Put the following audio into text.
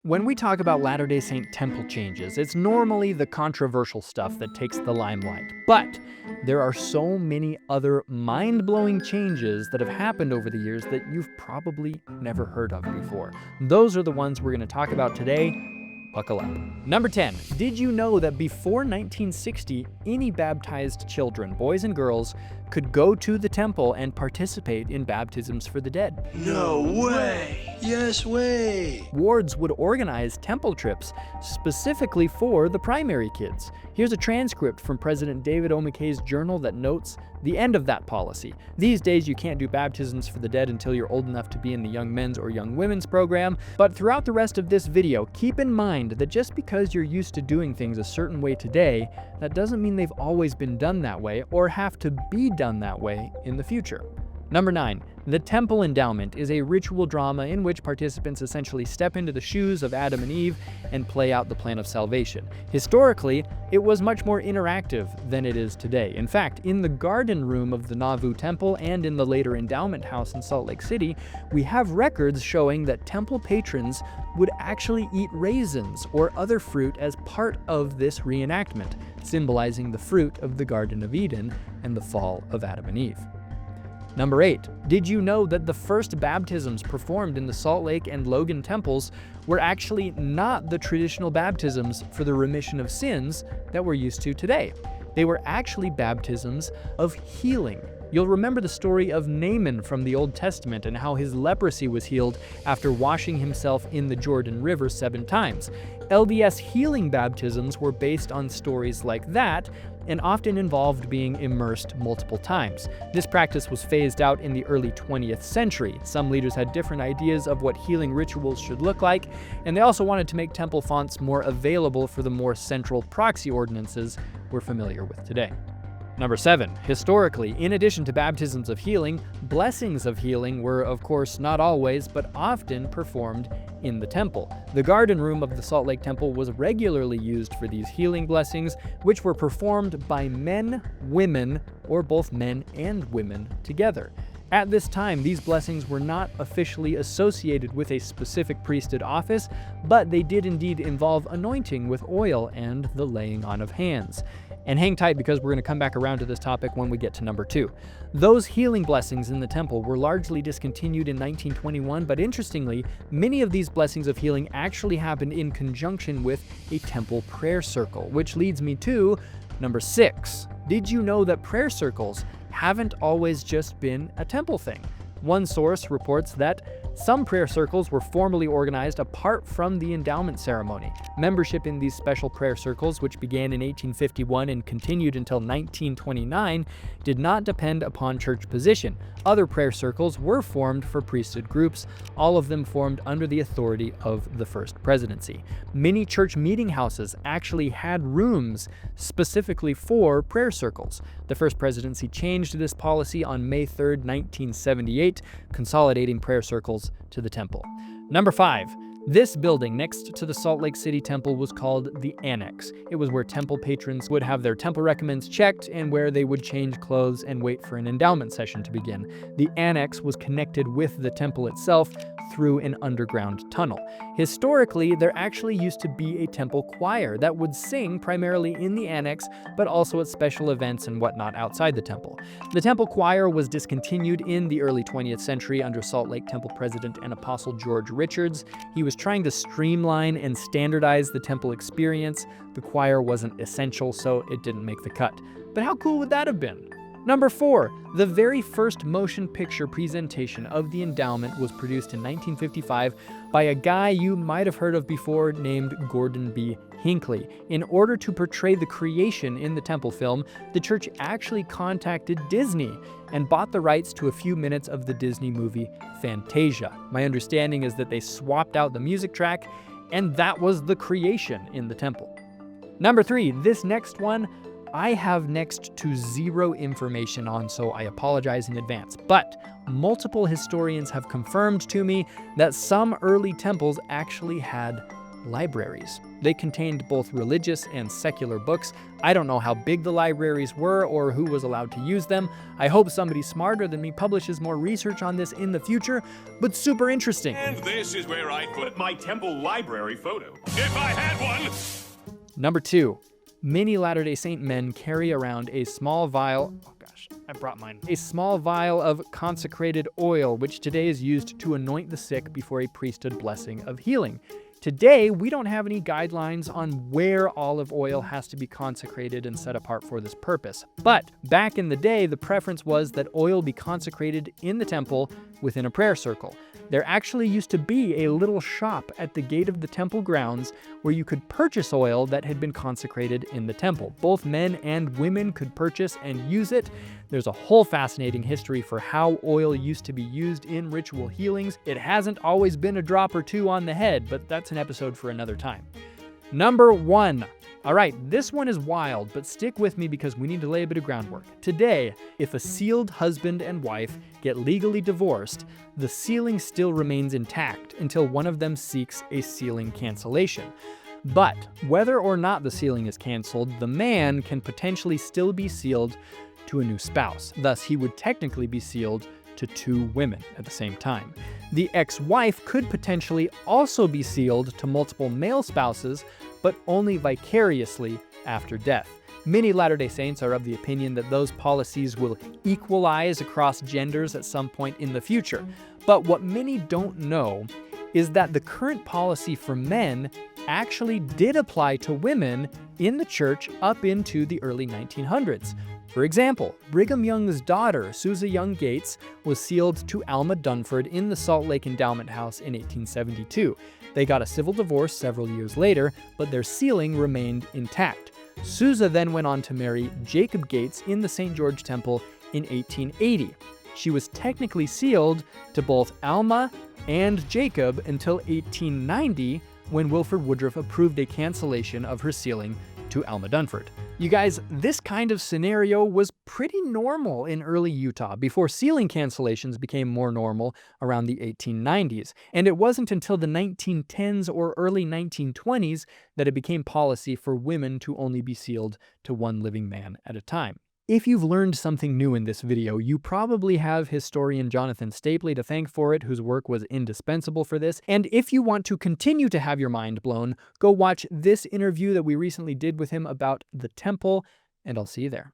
When we talk about Latter-day Saint temple changes, it's normally the controversial stuff that takes the limelight. But there are so many other mind-blowing changes that have happened over the years that you've probably never heard of before. Those are the ones we're going to talk about today. Buckle up. Number 10. Did you know that before 1960, any baptized children, boys and girls, could go to the temple and participate in baptisms for the dead? No way! Yes way! Wards would organize temple trips specifically for the primary kids. Here's a transcript from President David O. McKay's journal that notes the end of that policy. These days you can't do baptisms for the dead until you're old enough to be in the young men's or young women's program, but throughout the rest of this video, keep in mind that just because you're used to doing things a certain way today, that doesn't mean they've always been done that way or have to be done that way in the future. Number 9. The temple endowment is a ritual drama in which participants essentially step into the shoes of Adam and Eve and play out the plan of salvation. Historically, it was much more interactive than it is today. In fact, in the garden room of the Nauvoo Temple and in the later endowment house in Salt Lake City, we have records showing that temple patrons would actually eat raisins or other fruit as part of this reenactment, symbolizing the fruit of the Garden of Eden and the fall of Adam and Eve. Number 8. Did you know that the first baptisms performed in the Salt Lake and Logan temples were actually not the traditional baptisms for the remission of sins that we're used to today? They were actually baptisms of healing. You'll remember the story of Naaman from the Old Testament and how his leprosy was healed after washing himself in the Jordan River 7 times. LDS healing baptisms were based on stories like that and often involved being immersed multiple times. This practice was phased out in the early 20th century. Some leaders had different ideas of what healing rituals should look like, and they also wanted to make temple fonts more available for the more central proxy ordinances we're familiar with today. Number 7. Historically, in addition to baptisms of healing, blessings of healing were, of course, not always, but often performed in the temple. The garden room of the Salt Lake Temple was regularly used for these healing blessings, which were performed by men, women, or both men and women together. At this time, these blessings were not officially associated with a specific priesthood office, but they did indeed involve anointing with oil and the laying on of hands. And hang tight because we're going to come back around to this topic when we get to number 2. Those healing blessings in the temple were largely discontinued in 1921, but interestingly, many of these blessings of healing actually happened in conjunction with a temple prayer circle, which leads me to number 6. Did you know that prayer circles haven't always just been a temple thing? One source reports that some prayer circles were formally organized apart from the endowment ceremony. Membership in these special prayer circles, which began in 1851 and continued until 1929, did not depend upon church position. Other prayer circles were formed for priesthood groups, all of them formed under the authority of the First Presidency. Many church meeting houses actually had rooms specifically for prayer circles. The First Presidency changed this policy on May 3, 1978, consolidating prayer circles to the temple. Number 5. This building next to the Salt Lake City Temple was called the Annex. It was where temple patrons would have their temple recommends checked and where they would change clothes and wait for an endowment session to begin. The Annex was connected with the temple itself through an underground tunnel. Historically, there actually used to be a temple choir that would sing primarily in the Annex, but also at special events and whatnot outside the temple. The temple choir was discontinued in the early 20th century under Salt Lake Temple President and Apostle George Richards. He was trying to streamline and standardize the temple experience. The choir wasn't essential, so it didn't make the cut. But how cool would that have been? Number 4. The very first motion picture presentation of the endowment was produced in 1955 by a guy you might have heard of before named Gordon B. Hinckley. In order to portray the creation in the temple film, the church actually contacted Disney and bought the rights to a few minutes of the Disney movie Fantasia. My understanding is that they swapped out the music track, and that was the creation in the temple. Number 3. This next one I have next to zero information on, so I apologize in advance. But multiple historians have confirmed to me that some early temples actually had libraries. They contained both religious and secular books. I don't know how big the libraries were or who was allowed to use them. I hope somebody smarter than me publishes more research on this in the future, but super interesting. And this is where I put my temple library photo, if I had one. Number 2. Many Latter-day Saint men carry around a small vial, a small vial of consecrated oil, which today is used to anoint the sick before a priesthood blessing of healing. Today, we don't have any guidelines on where olive oil has to be consecrated and set apart for this purpose. But back in the day, the preference was that oil be consecrated in the temple within a prayer circle. There actually used to be a little shop at the gate of the temple grounds where you could purchase oil that had been consecrated in the temple. Both men and women could purchase and use it. There's a whole fascinating history for how oil used to be used in ritual healings. It hasn't always been a drop or two on the head, but that's an episode for another time. Number 1. All right, this one is wild, but stick with me because we need to lay a bit of groundwork. Today, if a sealed husband and wife get legally divorced, the sealing still remains intact until one of them seeks a sealing cancellation. But whether or not the sealing is canceled, the man can potentially still be sealed to a new spouse. Thus, he would technically be sealed to 2 women at the same time. The ex-wife could potentially also be sealed to multiple male spouses, but only vicariously after death. Many Latter-day Saints are of the opinion that those policies will equalize across genders at some point in the future. But what many don't know is that the current policy for men actually did apply to women in the church up into the early 1900s. For example, Brigham Young's daughter, Susa Young Gates, was sealed to Alma Dunford in the Salt Lake Endowment House in 1872. They got a civil divorce several years later, but their sealing remained intact. Susa then went on to marry Jacob Gates in the St. George Temple in 1880. She was technically sealed to both Alma and Jacob until 1890, when Wilford Woodruff approved a cancellation of her sealing to Alma Dunford. You guys, this kind of scenario was pretty normal in early Utah before sealing cancellations became more normal around the 1890s. And it wasn't until the 1910s or early 1920s that it became policy for women to only be sealed to one living man at a time. If you've learned something new in this video, you probably have historian Jonathan Stapley to thank for it, whose work was indispensable for this. And if you want to continue to have your mind blown, go watch this interview that we recently did with him about the temple, and I'll see you there.